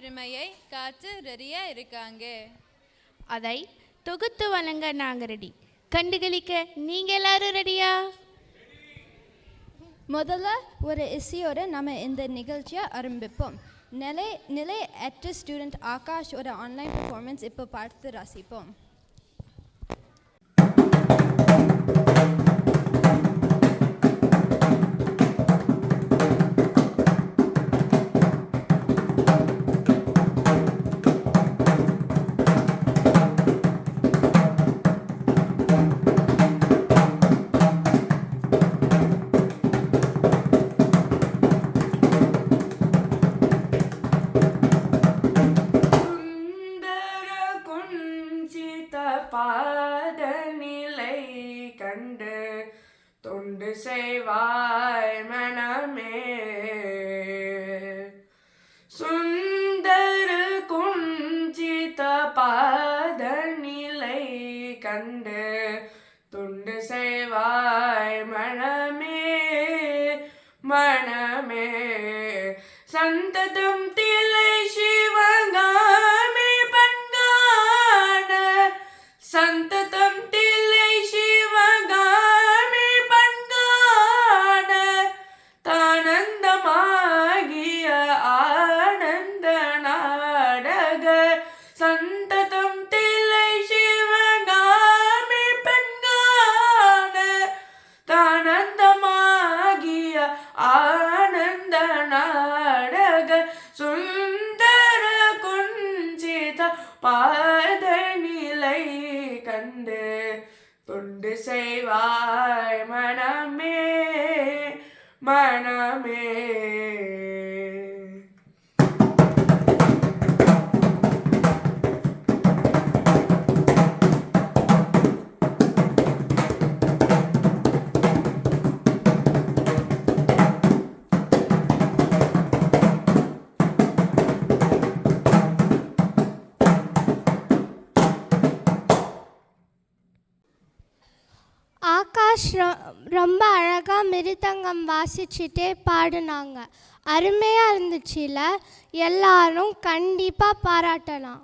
பெருமையை காத்து ரெடியா இருக்காங்க. அதை தொகுத்து வழங்க நாங்கள் ரெடி. கண்டுகளிக்க நீங்க எல்லாரும் ரெடியா? முதல்ல ஒரு இசையோட நம்ம இந்த நிகழ்ச்சியை ஆரம்பிப்போம். நிலை ஆக்டர் ஸ்டூடெண்ட் ஆகாஷோட ஆன்லைன் பெர்ஃபார்மன்ஸ் இப்போ பார்த்து ரசிப்போம். பாதநிலை கண்டு தொண்டு செய்வாய் மனமே. சுந்தர குஞ்சித பாதநிலை கண்டு தொண்டு செய்வாய் மனமே மனமே. சந்ததம் தில்லை சிவகாமி பங்கான சந்ததம் தில்லை சிவகாமி பங்கான தானந்தமாகிய ஆனந்த நாடக. சந்ததம் தில்லை சிவகாமி பங்கான தானந்தமாகிய ஆனந்த நாடக. சுந்தர குஞ்சித பாதநிலை கண்டு தொண்டு செய்வாய் மனமே மனமே. ஆகாஷ் ரொம்ப அழகாக மிருதங்கம் வாசிச்சுட்டே பாடினாங்க. அருமையாக இருந்துச்சுல, எல்லாரும் கண்டிப்பாக பாராட்டலாம்.